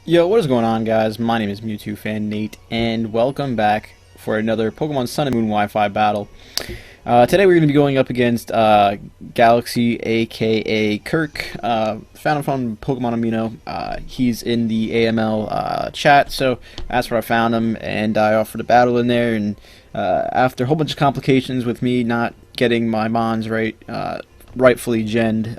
Yo, what is going on, guys? My name is Mewtwo Fan Nate, and welcome back for another Pokemon Sun and Moon Wi-Fi battle. Today we're going to be going up against Galaxy, aka Kirk. Found him from Pokemon Amino. He's in the AML chat, so that's where I found him, and I offered a battle in there. And after a whole bunch of complications with me not getting my Mons rightfully genned,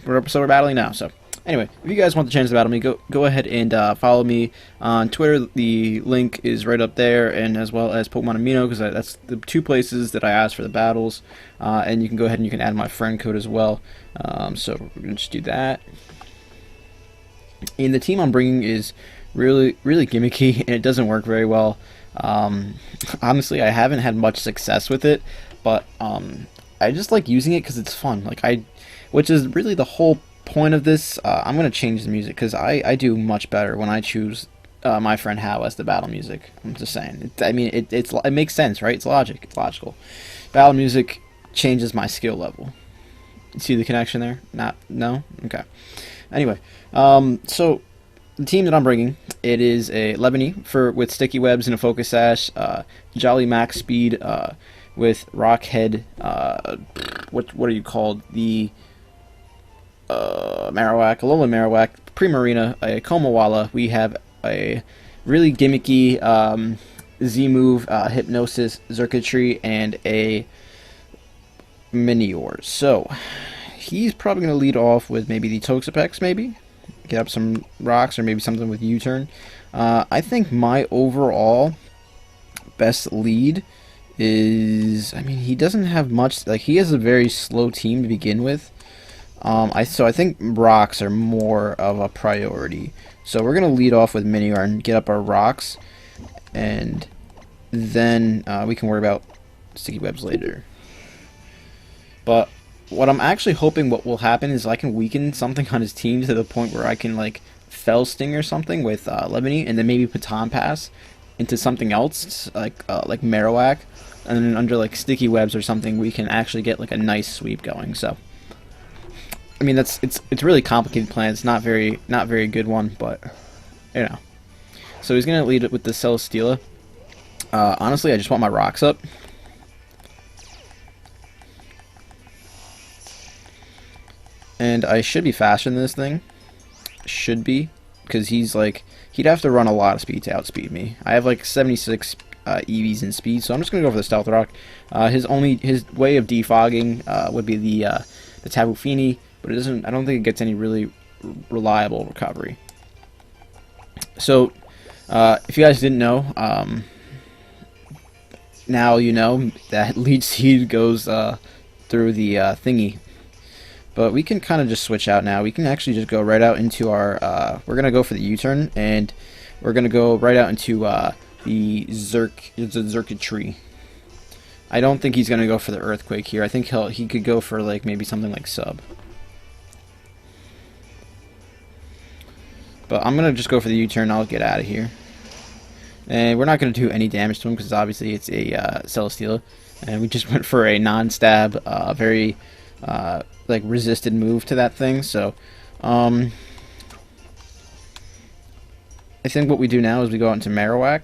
we're battling now. So. Anyway, if you guys want the chance to battle me, go ahead and follow me on Twitter. The link is right up there, and as well as Pokemon Amino, because that's the two places that I asked for the battles. And you can go ahead and you can add my friend code as well. So we're gonna just do that. And the team I'm bringing is really gimmicky, and it doesn't work very well. Honestly, I haven't had much success with it, but I just like using it because it's fun. Which is really the whole point of this. I'm going to change the music because I do much better when I choose my friend Hal as the battle music. I'm just saying. It makes sense, right? It's logical. Battle music changes my skill level. You see the connection there? No? Okay. Anyway, so the team that I'm bringing, it is a Lebony with Sticky Webs and a Focus Sash, Jolly Max Speed with Rock Head, what are you called? The MARO-WAK, Alolan MARO-WAK, Primarina, a Komawala. We have a really gimmicky Z-move, Hypnosis, Circuitry, and a Minior. So, he's probably going to lead off with maybe the Toxapex, maybe? Get up some rocks, or maybe something with U-turn. I think my overall best lead is... he doesn't have much... he has a very slow team to begin with. So I think rocks are more of a priority. So we're going to lead off with Minior and get up our rocks. And then we can worry about Sticky Webs later. But what I'm actually hoping what will happen is I can weaken something on his team to the point where I can Fell Sting or something with Lebony, and then maybe Baton Pass into something else like Marowak. And then under Sticky Webs or something we can actually get a nice sweep going. So it's really complicated plan. It's not very good one, but So he's gonna lead it with the Celesteela. Honestly, I just want my rocks up. And I should be faster than this thing. Should be, because he'd have to run a lot of speed to outspeed me. I have 76 EVs in speed, so I'm just gonna go for the Stealth Rock. His way of defogging would be the Tapu Fini. But it doesn't. I don't think it gets any really reliable recovery. So, if you guys didn't know, now you know that Leech Seed goes through the thingy. But we can kind of just switch out now. We can actually just go right out into our. We're gonna go for the U-turn, and we're gonna go right out into the Circuitry. I don't think he's gonna go for the Earthquake here. I think he could go for maybe something like Sub. But I'm going to just go for the U-turn. I'll get out of here. And we're not going to do any damage to him because obviously it's a Celesteela. And we just went for a non-stab, very resisted move to that thing. So I think what we do now is we go out into Marowak.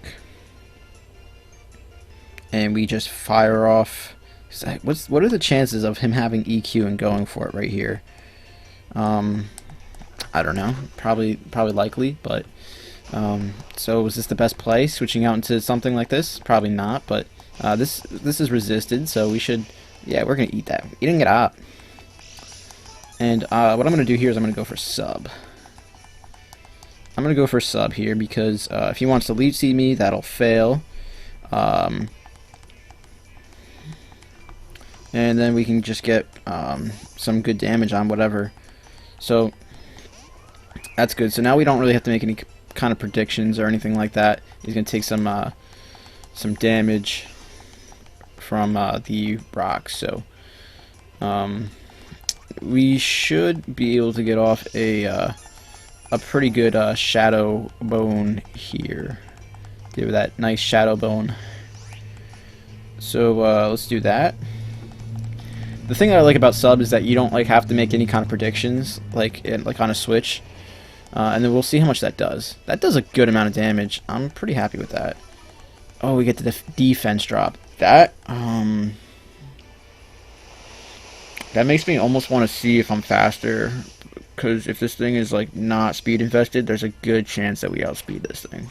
And we just fire off. What are the chances of him having EQ and going for it right here? I don't know. Probably likely, but so is this the best play? Switching out into something like this? Probably not, but this is resisted, so we should. Yeah, we're gonna eat that. Eating it up. And what I'm gonna do here is I'm gonna go for Sub. I'm gonna go for Sub here because if he wants to Leech Seed me, that'll fail. And then we can just get some good damage on whatever. So that's good. So now we don't really have to make any kind of predictions or anything like that. He's gonna take some damage from the rocks. So we should be able to get off a pretty good Shadow Bone here. Give that nice Shadow Bone. So let's do that. The thing that I like about Sub is that you don't have to make any kind of predictions like on a Switch. And then we'll see how much that does. That does a good amount of damage. I'm pretty happy with that. Oh, we get the defense drop. That makes me almost want to see if I'm faster, because if this thing is like not speed infested, there's a good chance that we outspeed this thing.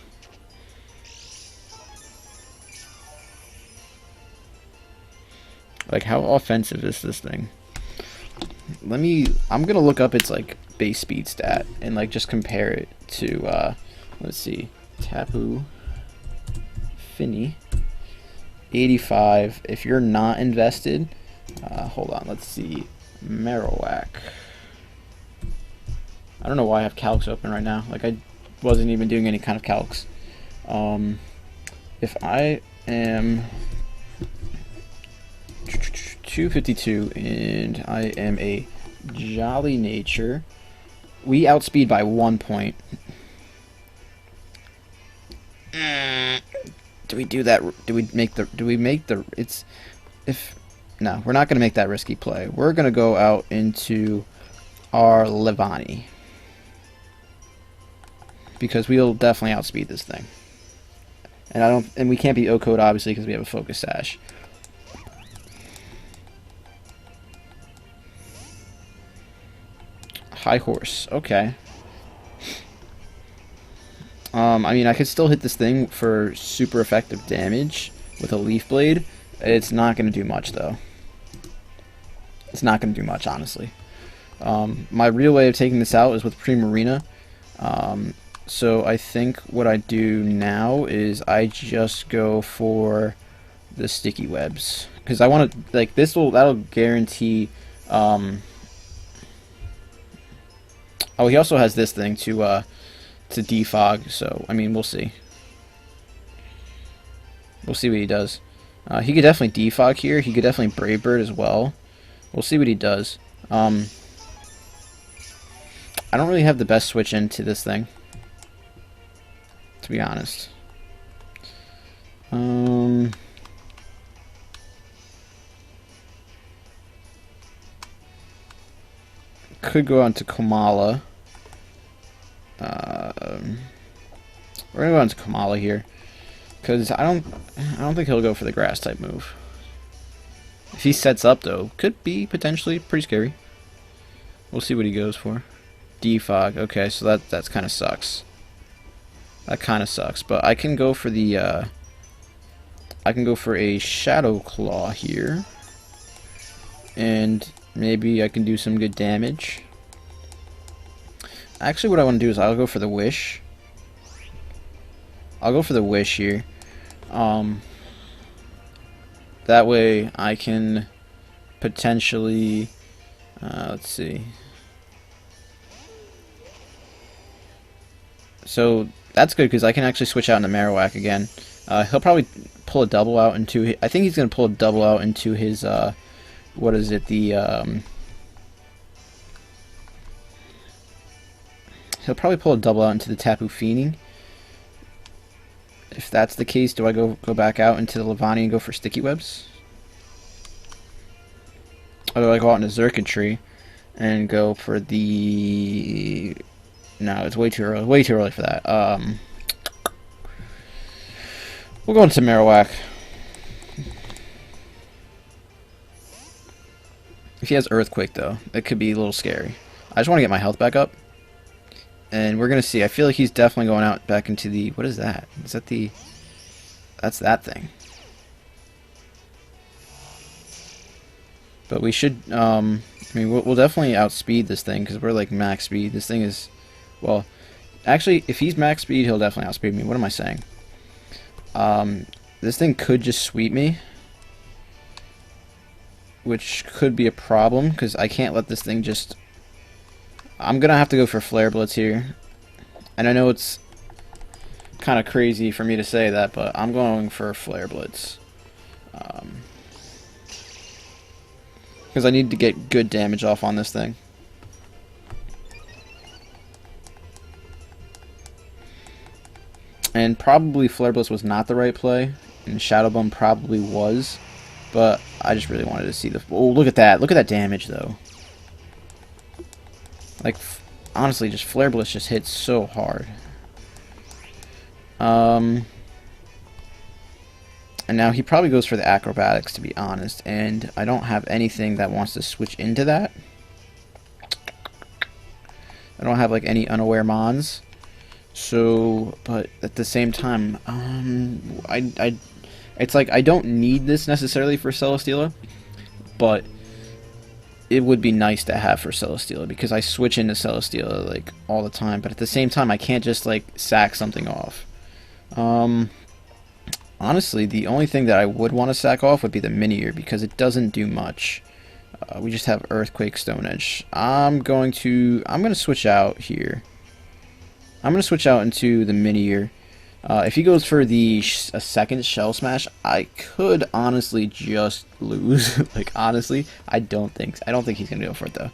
Like, how offensive is this thing? I'm gonna look up its like base speed stat and like just compare it to let's see, Tapu Fini 85. If you're not invested, hold on, let's see, MARO-WAK. I don't know why I have calcs open right now. Like, I wasn't even doing any kind of calcs. If I am 252 and I am a jolly nature, we outspeed by 1 point. Do we do that? No, we're not going to make that risky play. We're going to go out into our Levani, because we'll definitely outspeed this thing. And we can't be O-code obviously because we have a focus sash. High horse, okay. I mean, I could still hit this thing for super effective damage with a leaf blade. It's not going to do much, though. It's not going to do much, honestly. My real way of taking this out is with Primarina. So I think what I do now is I just go for the sticky webs, because I want to, like, that'll guarantee. Oh, he also has this thing to defog, so, I mean, we'll see. We'll see what he does. He could definitely defog here. He could definitely Brave Bird as well. We'll see what he does. I don't really have the best switch into this thing, to be honest. Could go on to Kamala. We're gonna go on to Kamala here, because I don't think he'll go for the grass type move. If he sets up though, could be potentially pretty scary. We'll see what he goes for. Defog. Okay, so that's kind of sucks. That kind of sucks. But I can go for the I can go for a Shadow Claw here, and maybe I can do some good damage. Actually, what I want to do is I'll go for the Wish. I'll go for the Wish here. That way I can potentially, let's see. So that's good, because I can actually switch out into MARO-WAK again. He'll probably pull a double out into, I think he's going to pull a double out into his, what is it, he'll probably pull a double out into the Tapu Fini. If that's the case, do I go back out into the Levani and go for sticky webs? Or do I go out into Xurkitree and go for the... No, it's way too early. Way too early for that. We'll go into MARO-WAK. If he has Earthquake, though, it could be a little scary. I just want to get my health back up. And we're going to see. I feel like he's definitely going out back into the... What is that? Is that the... That's that thing. But we should... I mean, we'll definitely outspeed this thing, because we're like max speed. This thing is... Well, actually, if he's max speed, he'll definitely outspeed me. What am I saying? This thing could just sweep me, which could be a problem, because I can't let this thing just... I'm going to have to go for Flare Blitz here. And I know it's kind of crazy for me to say that, but I'm going for Flare Blitz. Because I need to get good damage off on this thing. And probably Flare Blitz was not the right play, and Shadow Bone probably was, but I just really wanted to see the... Oh, look at that. Look at that damage, though. Like, honestly, just Flare Blitz just hits so hard. And now he probably goes for the acrobatics, to be honest, and I don't have anything that wants to switch into that. I don't have like any unaware mons. So, but at the same time, it's like I don't need this necessarily for Celesteela, but it would be nice to have for Celesteela because I switch into Celesteela like all the time. But at the same time, I can't just like sack something off. Honestly, the only thing that I would want to sack off would be the Minior because it doesn't do much. We just have Earthquake, Stone Edge. I'm going to switch out here. I'm going to switch out into the Minior. If he goes for a second Shell Smash, I could honestly just lose. Like honestly, I don't think he's going to go for it though.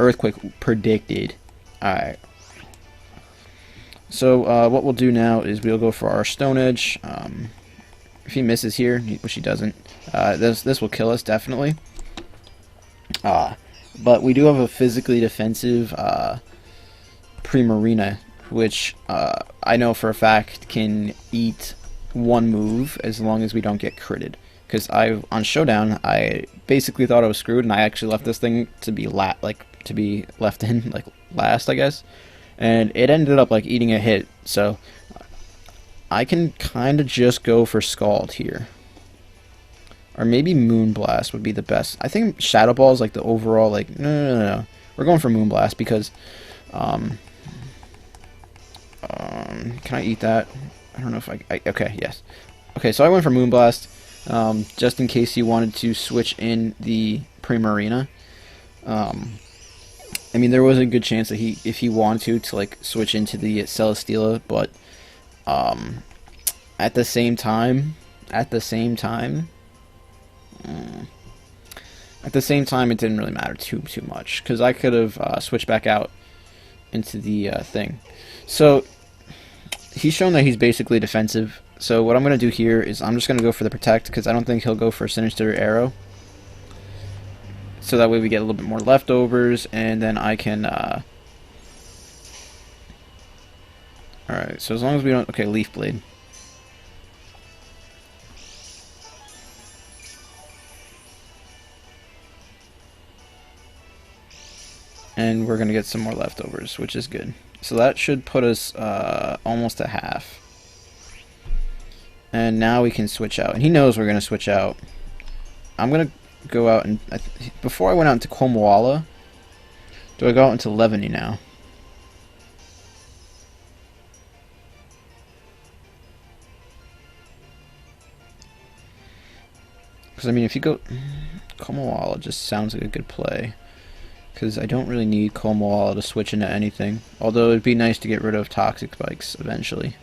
Earthquake predicted. All right. So what we'll do now is we'll go for our Stone Edge. If he misses here, which he doesn't, this will kill us definitely. But we do have a physically defensive Primarina, which I know for a fact can eat one move as long as we don't get critted. Because on Showdown, I basically thought I was screwed, and I actually left this thing to be left in like last, I guess. And it ended up like eating a hit, so I can kind of just go for Scald here. Or maybe Moonblast would be the best. I think Shadow Ball is like the overall, like, no. We're going for Moonblast because, can I eat that? I don't know if okay, yes. Okay, so I went for Moonblast, just in case he wanted to switch in the Primarina. I mean, there was a good chance that if he wanted to like switch into the Celesteela, but at the same time, it didn't really matter too much because I could have switched back out into the thing. So he's shown that he's basically defensive. So what I'm gonna do here is I'm just gonna go for the Protect because I don't think he'll go for Sinister Arrow. So that way we get a little bit more leftovers, and then I can, alright, so as long as we don't, okay, Leaf Blade. And we're going to get some more leftovers, which is good. So that should put us, almost at half. And now we can switch out, and he knows we're going to switch out. I'm going to go out and before I went out into Komawala, do I go out into Levany now? Because I mean, if you go Komawala, just sounds like a good play. Because I don't really need Komawala to switch into anything. Although it'd be nice to get rid of Toxic Spikes eventually.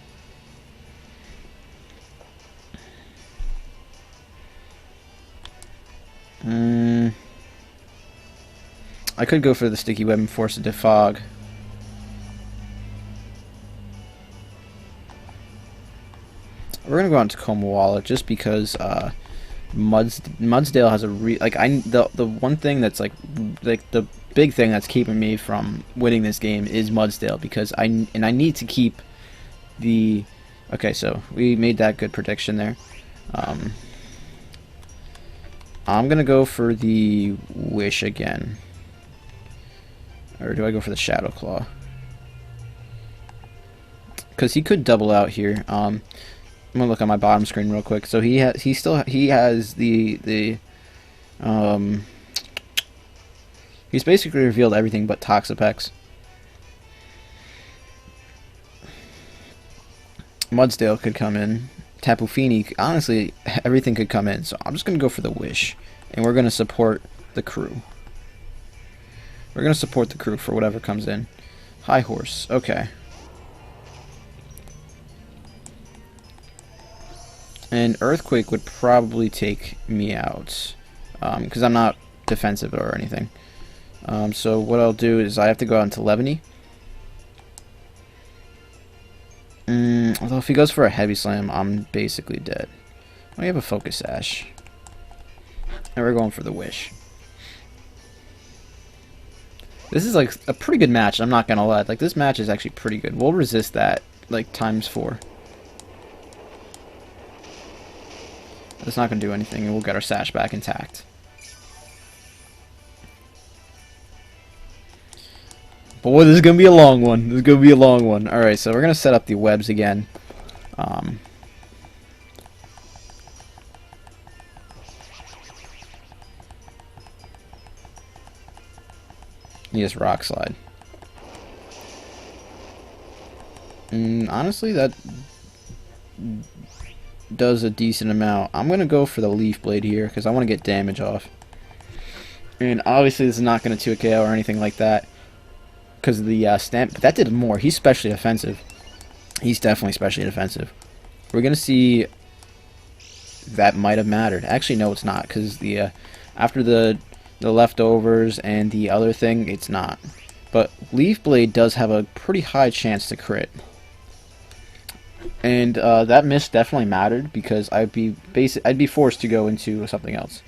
I could go for the Sticky Web and force a Defog. We're gonna go on to Komawala just because Mudsdale has a the one thing that's like the big thing that's keeping me from winning this game is Mudsdale because I need to keep the. Okay, so we made that good prediction there. I'm gonna go for the Wish again. Or do I go for the Shadow Claw? Because he could double out here. I'm gonna look on my bottom screen real quick. So he has the he's basically revealed everything but Toxapex. Mudsdale could come in. Tapu Fini, honestly, everything could come in. So I'm just gonna go for the Wish, and we're gonna support the crew. We're going to support the crew for whatever comes in. High Horse. Okay. And Earthquake would probably take me out. Because I'm not defensive or anything. So what I'll do is I have to go out into Levany. Although if he goes for a Heavy Slam, I'm basically dead. I have a Focus Sash. And we're going for the Wish. This is like a pretty good match, I'm not gonna lie. Like, this match is actually pretty good. We'll resist that, like, ×4. That's not gonna do anything, and we'll get our sash back intact. Boy, this is gonna be a long one. This is gonna be a long one. Alright, so we're gonna set up the webs again. Yes, rock slide. Honestly, that does a decent amount. I'm gonna go for the leaf blade here because I want to get damage off. And obviously, this is not gonna 2KO or anything like that because of the stamp. But that did more. He's specially defensive. He's definitely specially defensive. We're gonna see. That might have mattered. Actually, no, it's not because the after the leftovers and the other thing, it's not. But Leaf Blade does have a pretty high chance to crit. And that miss definitely mattered because I'd be forced to go into something else.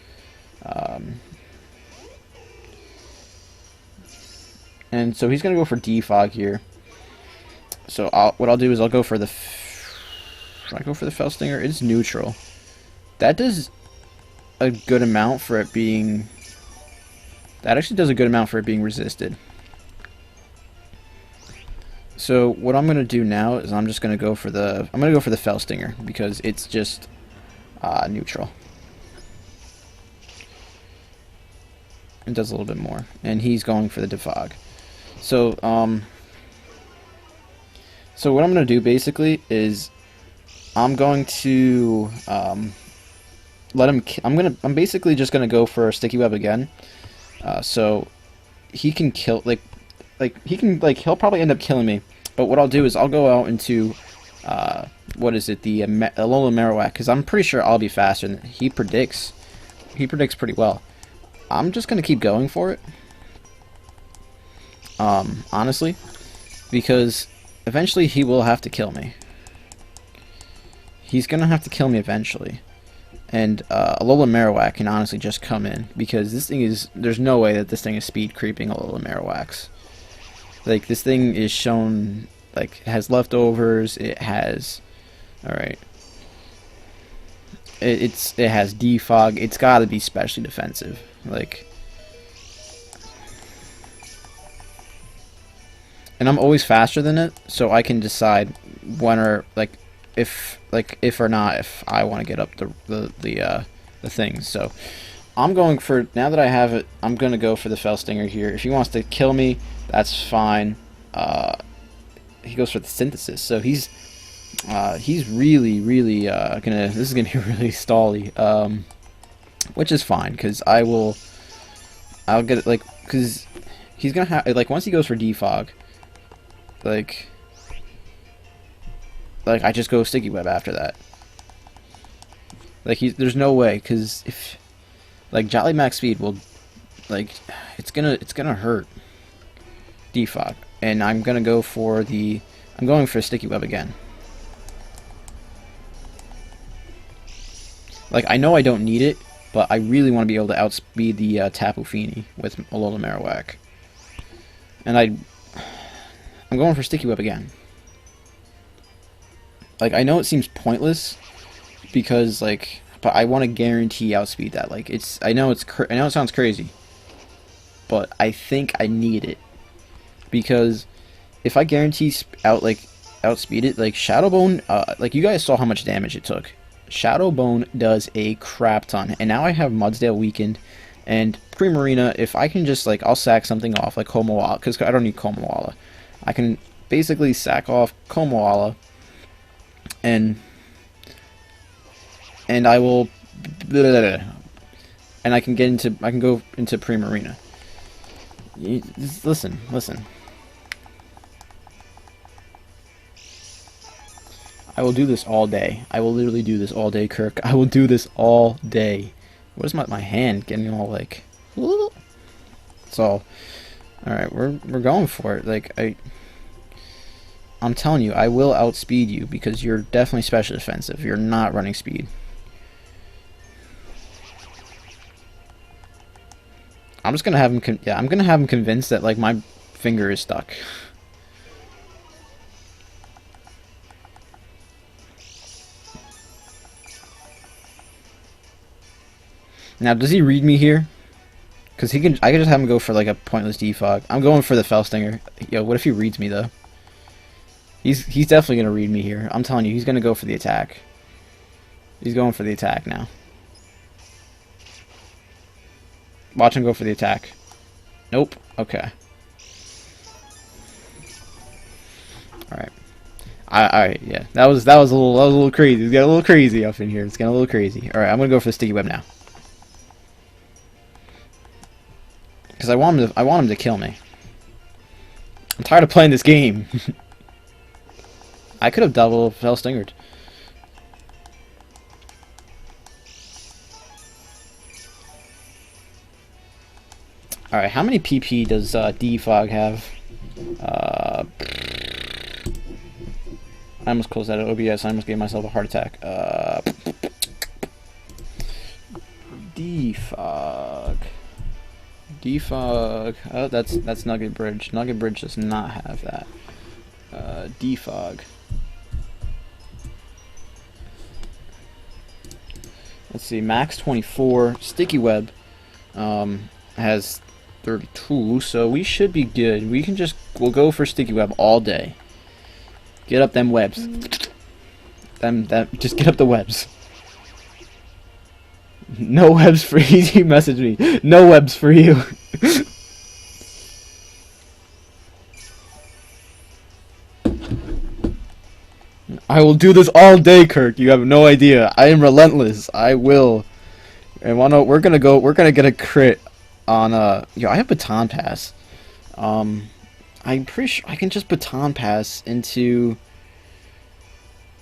And so he's gonna go for defog here. So what I'll do is I'll go for the. Should I go for the Fell Stinger? It's neutral. That does a good amount for it being. That actually does a good amount for it being resisted. So what I'm gonna do now is I'm just gonna go for the Fell Stinger because it's just neutral. It does a little bit more, and he's going for the defog. So so what I'm gonna do basically is I'm going to let him. I'm basically just gonna go for a sticky web again. So he can kill he'll probably end up killing me. But what I'll do is I'll go out into what is it, the Alola MARO-WAK, because I'm pretty sure I'll be faster than he predicts. He predicts pretty well. I'm just gonna keep going for it. Honestly, because eventually he will have to kill me. He's gonna have to kill me eventually. And Alola MARO-WAK can honestly just come in because this thing is. There's no way that this thing is speed creeping Alola MARO-WAKs. Like, this thing is shown, like, it has leftovers. It has, all right. It has defog. It's got to be specially defensive. Like, and I'm always faster than it, so I can decide when or if or not if I want to get up the things. So I'm going for, now that I have it, I'm gonna go for the Fell Stinger here. If he wants to kill me, that's fine. He goes for the Synthesis, so he's really gonna. This is gonna be really stally, which is fine because I'll get it, like, because he's gonna have, like, once he goes for defog, like I just go sticky web after that. Like, there's no way, because if, like, Jolly Max Speed will, like, it's gonna hurt defog, and I'm going for sticky web again. Like, I know I don't need it, but I really want to be able to outspeed the Tapu Fini with Alola MARO-WAK. And I'm going for sticky web again. Like, I know it seems pointless because, like, but I want to guarantee outspeed that. Like, I know it sounds crazy, but I think I need it because if I guarantee outspeed it, like, Shadow Bone, like, you guys saw how much damage it took. Shadow Bone does a crap ton, and now I have Mudsdale weakened, and Primarina. If I can just, like, I'll sack something off like Komawala, because I don't need Komawala. I can basically sack off Komawala. And I will, and I can go into Primarina. Listen. I will do this all day. I will literally do this all day, Kirk. I will do this all day. What is my hand getting all like? So, all right, we're going for it. Like, I'm telling you, I will outspeed you because you're definitely special defensive. You're not running speed. I'm just gonna have him. Yeah, I'm gonna have him convinced that like my finger is stuck. Now, does he read me here? Because he can. I can just have him go for like a pointless defog. I'm going for the fell stinger. Yo, what if he reads me though? He's definitely gonna read me here. I'm telling you, he's gonna go for the attack. He's going for the attack now. Watch him go for the attack. Nope. Okay. All right. Alright, yeah. That was a little crazy. It's getting a little crazy up in here. It's getting a little crazy. Alright, I'm gonna go for the sticky web now. Because I want him to kill me. I'm tired of playing this game. I could have double fell stingered. Alright, how many PP does D-Fog have? I almost closed that at OBS. I almost gave myself a heart attack. D-Fog. D-Fog. Oh, that's Nugget Bridge. Nugget Bridge does not have that. D-Fog. Let's see. Max 24. Sticky Web has 32, so we should be good. We'll go for Sticky Web all day. Get up them webs. Just get up the webs. No webs for you. He messaged me. No webs for you. I will do this all day, Kirk. You have no idea. I am relentless. I will. And we're gonna get a crit on yo, I have baton pass. I'm pretty sure I can just baton pass into.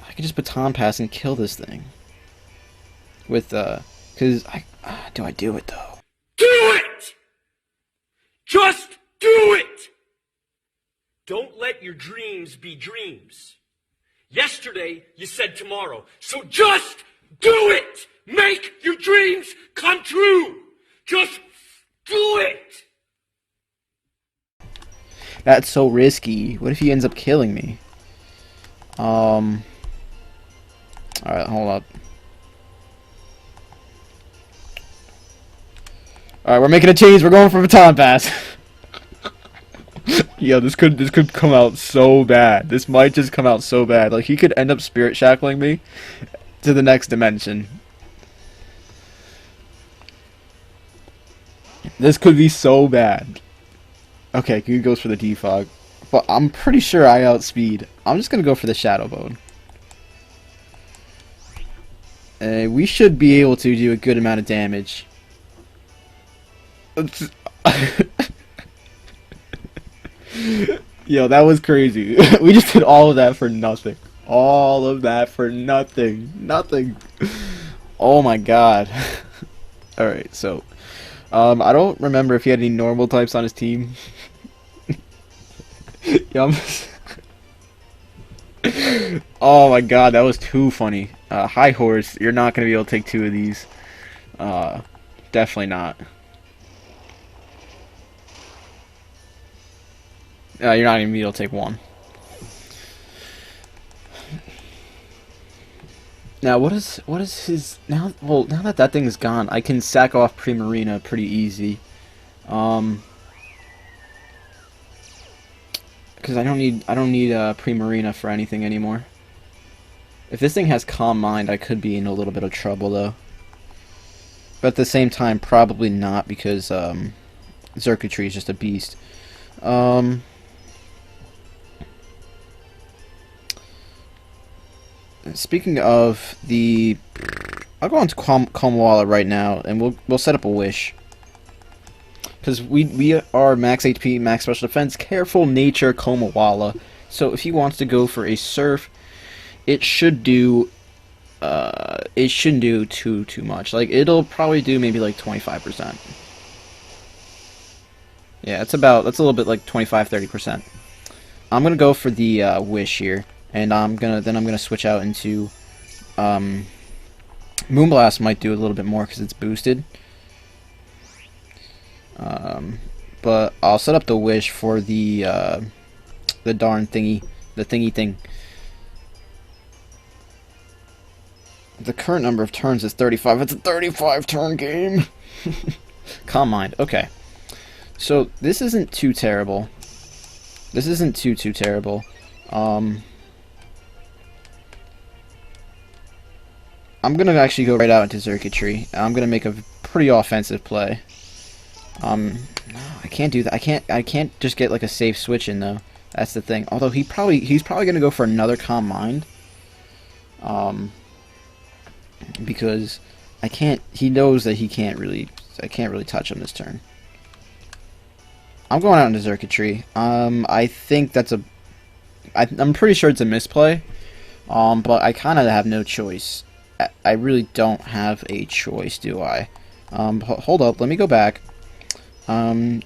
I can just baton pass and kill this thing. With cause do I do it though? Do it! Just do it! Don't let your dreams be dreams. Yesterday you said tomorrow, so just do it! Make your dreams come true! Just do it! That's so risky. What if he ends up killing me? Alright, hold up. Alright, we're making a change. We're going for baton pass. Yeah, this could come out so bad. This might just come out so bad. Like, he could end up spirit shackling me to the next dimension. This could be so bad. Okay, he goes for the defog. But I'm pretty sure I outspeed. I'm just gonna go for the shadow bone. We should be able to do a good amount of damage. Yo, that was crazy. We just did all of that for nothing. All of that for nothing. Nothing. Oh my god. Alright, so I don't remember if he had any normal types on his team. Yum. Oh my god, that was too funny. High horse, you're not gonna be able to take two of these. Definitely not. You're not even able to take one. Now, what is his now? Well, now that that thing is gone, I can sack off Primarina pretty easy. Because I don't need Primarina for anything anymore. If this thing has Calm Mind, I could be in a little bit of trouble though. But at the same time, probably not, because Xurkitree is just a beast. Speaking of the, I'll go on to Komawala right now, and we'll set up a wish. Because we are max HP, max special defense, careful nature Komawala. So if he wants to go for a surf, it should do. It shouldn't do too much. Like, it'll probably do maybe like 25%. Yeah, that's a little bit like 25-30%. I'm gonna go for the wish here. And I'm gonna switch out into Moonblast. Might do a little bit more because it's boosted. But I'll set up the wish for the darn thingy, the thingy thing. The current number of turns is 35. It's a 35 turn game. Calm mind. Okay. So this isn't too terrible. This isn't too terrible. I'm gonna actually go right out into circuitry. I'm gonna make a pretty offensive play. I can't do that. I can't just get like a safe switch in though. That's the thing. Although he's probably gonna go for another calm mind. Because he knows that I can't really touch him this turn. I'm going out into circuitry. I think that's I'm pretty sure it's a misplay. But I kind of have no choice. I really don't have a choice, do I? Hold up, let me go back. No,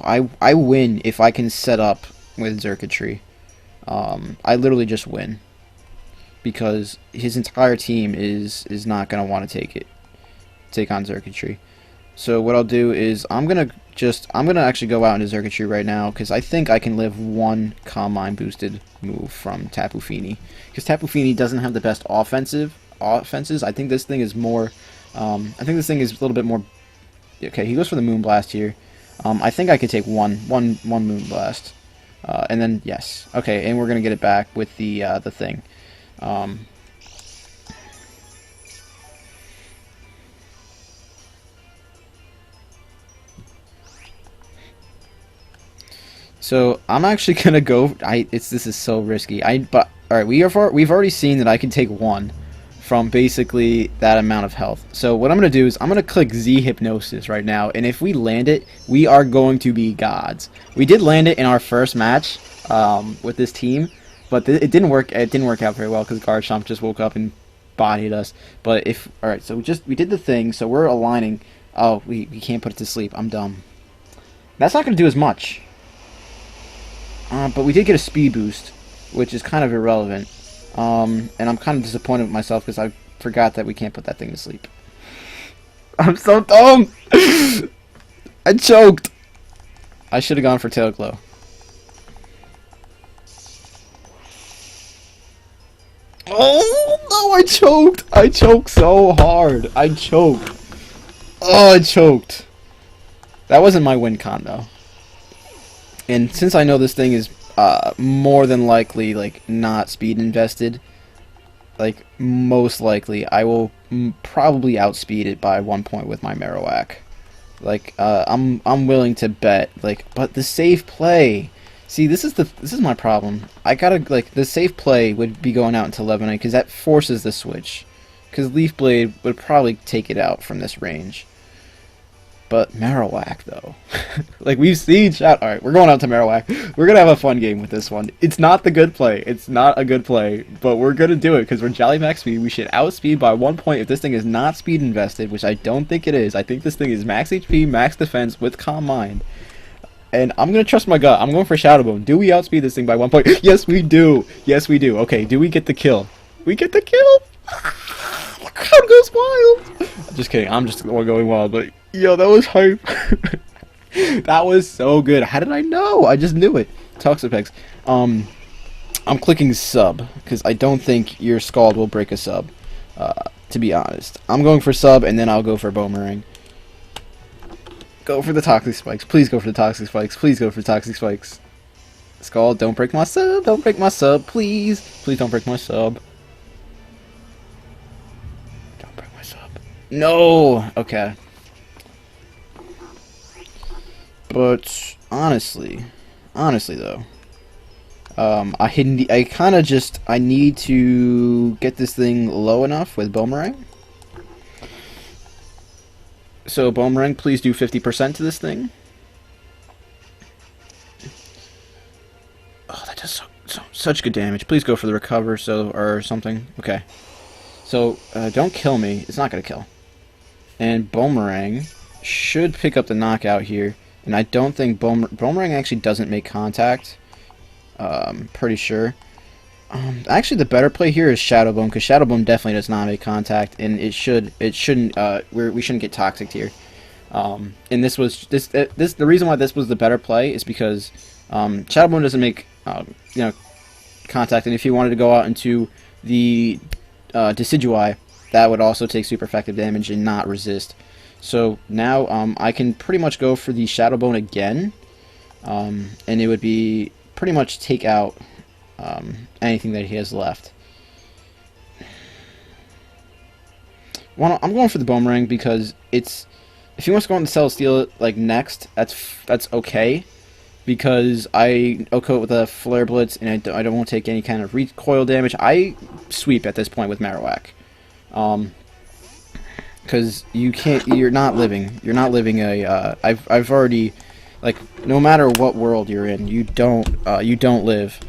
I win if I can set up with circuitry. I literally just win. Because his entire team is not gonna want to take on circuitry. So what I'll do is I'm gonna actually go out into circuitry right now because I think I can live one calm mind boosted move from Tapu Fini. Because Tapu Fini doesn't have the best offenses. I think this thing is more. I think this thing is a little bit more. Okay, he goes for the Moon Blast here. I think I could take one Moon Blast, and then yes. Okay, and we're gonna get it back with the thing. So I'm actually gonna go. This is so risky. But all right, we've already seen that I can take one from basically that amount of health. So what I'm gonna do is I'm gonna click Z Hypnosis right now, and if we land it, we are going to be gods. We did land it in our first match with this team. But it didn't work. It didn't work out very well because Garchomp just woke up and bodied us. But all right, so we did the thing. So we're aligning. Oh, we can't put it to sleep. I'm dumb. That's not going to do as much. But we did get a speed boost, which is kind of irrelevant. And I'm kind of disappointed with myself because I forgot that we can't put that thing to sleep. I'm so dumb. I choked. I should have gone for Tail Glow. Oh no, I choked! I choked so hard. I choked. Oh, I choked. That wasn't my win con though. And since I know this thing is more than likely like not speed invested, like most likely I will probably outspeed it by 1 point with my MARO-WAK. Like I'm willing to bet but the safe play. See, this is my problem. I gotta, the safe play would be going out into Lemonade, because that forces the switch. Because Leaf Blade would probably take it out from this range. But MARO-WAK, though. We've seen Alright, we're going out to MARO-WAK. We're gonna have a fun game with this one. It's not the good play. It's not a good play. But we're gonna do it, because we're Jolly Max Speed. We should outspeed by 1 point if this thing is not speed invested, which I don't think it is. I think this thing is max HP, max defense, with Calm Mind. And I'm going to trust my gut. I'm going for Shadow Bone. Do we outspeed this thing by 1 point? Yes, we do. Yes, we do. Okay, do we get the kill? We get the kill? The crowd goes wild. Just kidding. I'm just going wild. But, yo, that was hype. That was so good. How did I know? I just knew it. Toxapex. I'm clicking sub, because I don't think your Scald will break a sub, to be honest. I'm going for sub, and then I'll go for Boomerang. Go for the Toxic Spikes. Please go for the Toxic Spikes. Please go for the Toxic Spikes. Scald, don't break my sub. Don't break my sub, please. Please don't break my sub. Don't break my sub. No! Okay. But, honestly though, I kind of just, I need to get this thing low enough with Boomerang. So, Boomerang, please do 50% to this thing. Oh, that does such good damage. Please go for the recover, or something. Okay. So, don't kill me. It's not going to kill. And Boomerang should pick up the knockout here. And I don't think Boomerang actually doesn't make contact. Pretty sure. Actually, the better play here is Shadow Bone, because Shadow Bone definitely does not make contact, and it shouldn't we shouldn't get toxic here. And the reason why this was the better play is because Shadow Bone doesn't make you know, contact, and if you wanted to go out into the Decidui, that would also take super effective damage and not resist. So now I can pretty much go for the Shadow Bone again, and it would be pretty much take out anything that he has left. Well, I'm going for the Boomerang because it's, if he wants to go on the Celesteal like next, that's okay, because I OHKO it with a Flare Blitz and I don't take any kind of recoil damage. I sweep at this point with MARO-WAK. Because you're not living a, I've already, like, no matter what world you're in, you don't live,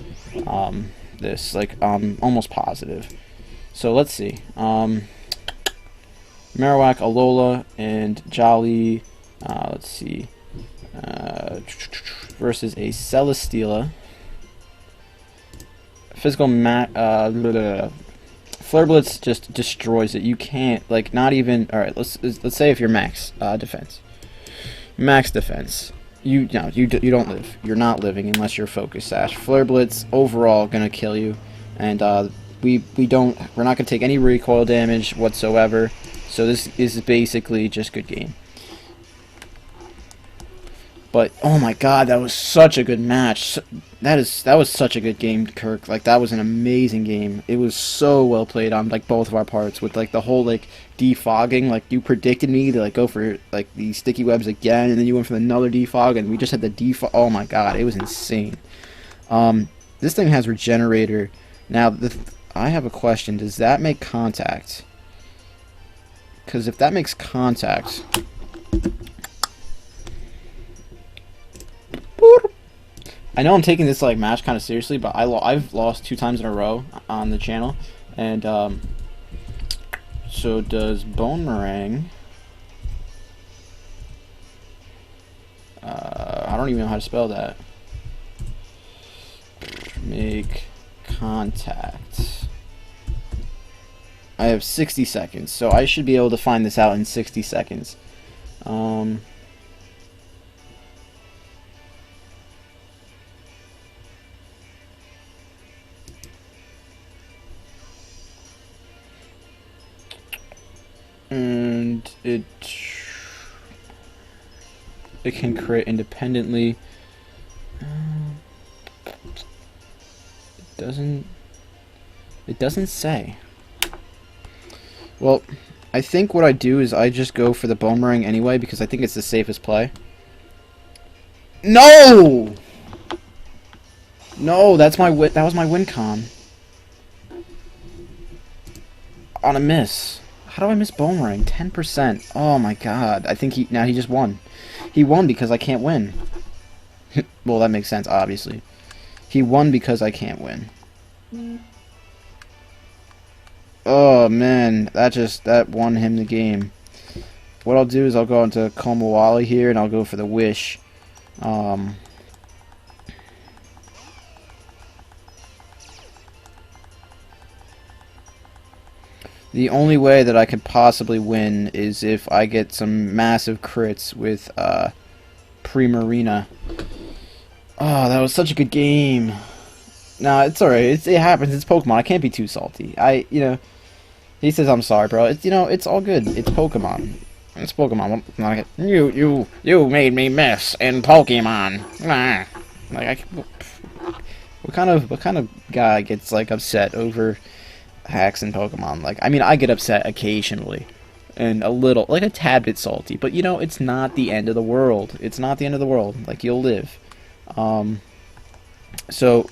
this, like, almost positive. So let's see, MARO-WAK, Alola, and Jolly, let's see, versus a Celesteela. Physical Flare Blitz just destroys it. You can't, like, not even. All right, let's say if you're max defense, you don't live. You're not living unless you're Focus Sash. Flare Blitz overall gonna kill you, and we're not gonna take any recoil damage whatsoever. So this is basically just good game. But oh my god, that was such a good match. That was such a good game, Kirk. Like, that was an amazing game. It was so well played on, like, both of our parts, with, like, the whole, like, defogging. Like, you predicted me to, like, go for, like, the sticky webs again, and then you went for another defog, and we just had the defog. Oh my god, it was insane. This thing has Regenerator. Now, I have a question. Does that make contact? Because if that makes contact, I know I'm taking this, like, match kind of seriously, but I've lost 2 times in a row on the channel, and so does Boomerang. I don't even know how to spell that. Make contact. I have 60 seconds, so I should be able to find this out in 60 seconds. And it can crit independently. It doesn't say. Well, I think what I do is I just go for the Boomerang anyway, because I think it's the safest play. No! No, that was my win con. On a miss. How do I miss Boomerang? 10%. Oh my god. I think he just won. He won because I can't win. Well, that makes sense, obviously. He won because I can't win. Oh man, that won him the game. What I'll do is I'll go into Komawali here and I'll go for the Wish. The only way that I could possibly win is if I get some massive crits with Primarina. Oh, that was such a good game. No, it's alright. It happens. It's Pokemon. I can't be too salty. He says I'm sorry, bro. It's all good. It's Pokemon. It's Pokemon. You made me miss in Pokemon. Like, what kind of guy gets, like, upset over hacks in Pokemon? Like, I mean, I get upset occasionally, and a little, like, a tad bit salty, but it's not the end of the world. It's not the end of the world. Like, you'll live. So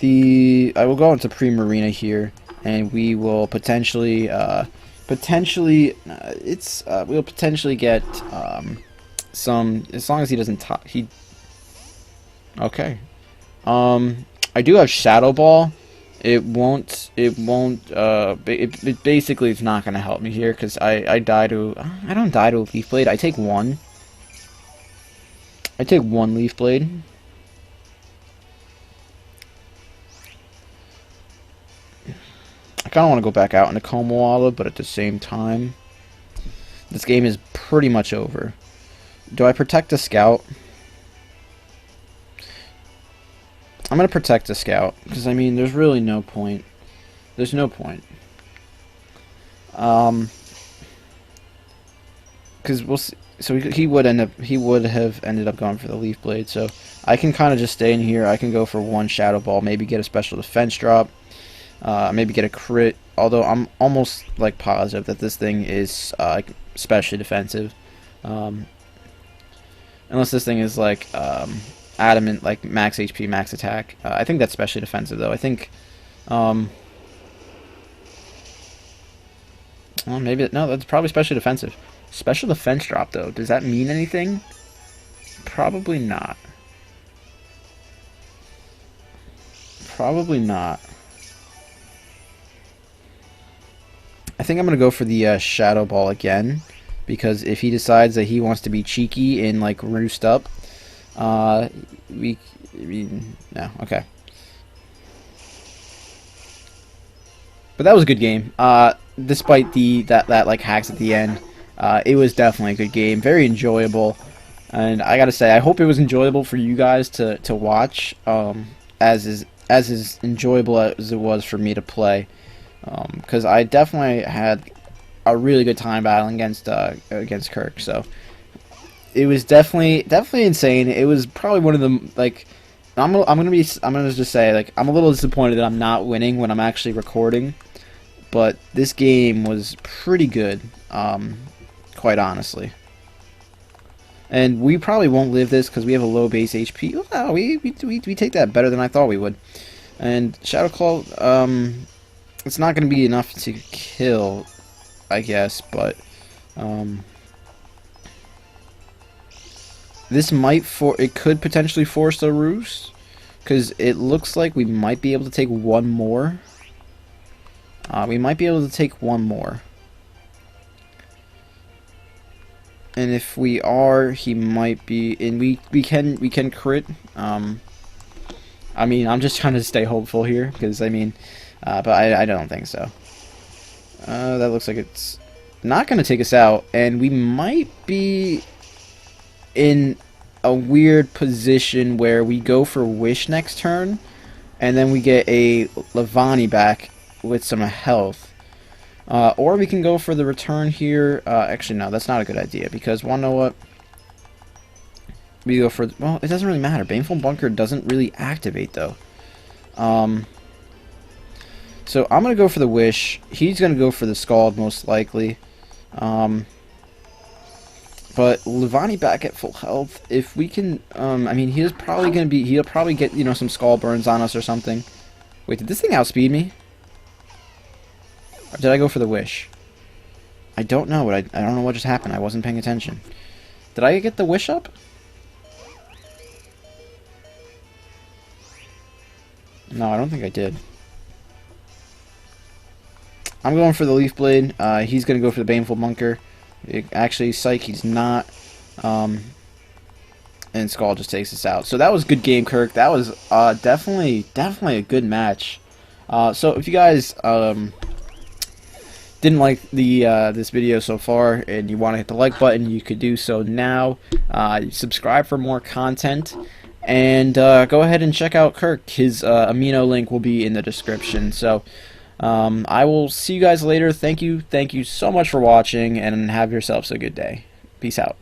I will go into Primarina here, and we will potentially we'll potentially get some, as long as he doesn't okay. I do have Shadow Ball. It basically is not going to help me here, because I don't die to a Leaf Blade. I take one Leaf Blade. kind of want to go back out into Komawala, but at the same time, this game is pretty much over. Do I protect a scout? I'm going to protect a scout, because, I mean, there's really no point. There's no point. Because we'll see. So he would have ended up going for the Leaf Blade, so I can kind of just stay in here. I can go for one Shadow Ball, maybe get a special defense drop, maybe get a crit, although I'm almost like positive that this thing is specially defensive. Unless this thing is like adamant, like max HP, max attack. I think that's specially defensive, though. I think, well, maybe, no, that's probably specially defensive. Special defense drop, though. Does that mean anything? Probably not. Probably not. I think I'm going to go for the Shadow Ball again, because if he decides that he wants to be cheeky and, like, roost up, no, okay. But that was a good game. Despite that like hacks at the end, it was definitely a good game, very enjoyable, and I gotta say, I hope it was enjoyable for you guys to watch, as enjoyable as it was for me to play, because I definitely had a really good time battling against Kirk. So it was definitely insane. It was probably one of the, like, I'm gonna just say, like, I'm a little disappointed that I'm not winning when I'm actually recording, but this game was pretty good. Quite honestly. And we probably won't live this because we have a low base HP. Wow, we take that better than I thought we would. And Shadow Claw, it's not going to be enough to kill, I guess, but this it could potentially force a roost, because it looks like we might be able to take one more. We might be able to take one more. And if we are, he might be, and we can crit. I mean, I'm just trying to stay hopeful here, because I mean, but I don't think so. That looks like it's not going to take us out, and we might be in a weird position where we go for Wish next turn, and then we get a Levani back with some health. Or we can go for the return here. Actually, no, that's not a good idea, because, wanna know what? We go for, well, it doesn't really matter. Baneful Bunker doesn't really activate, though. So I'm going to go for the Wish. He's going to go for the Scald, most likely. But Levani back at full health. If we can, I mean, he'll probably get, you know, some Scald burns on us or something. Wait, did this thing outspeed me? Or did I go for the Wish? I don't know. I don't know what just happened. I wasn't paying attention. Did I get the Wish up? No, I don't think I did. I'm going for the Leaf Blade. He's going to go for the Baneful Bunker. Actually, Psyche, he's not. And Skull just takes us out. So that was a good game, Kirk. That was definitely a good match. So if you guys didn't like this video so far and you want to hit the like button, you could do so now. Subscribe for more content, and go ahead and check out Kirk. His amino link will be in the description. So I will see you guys later. Thank you so much for watching, and have yourselves a good day. Peace out.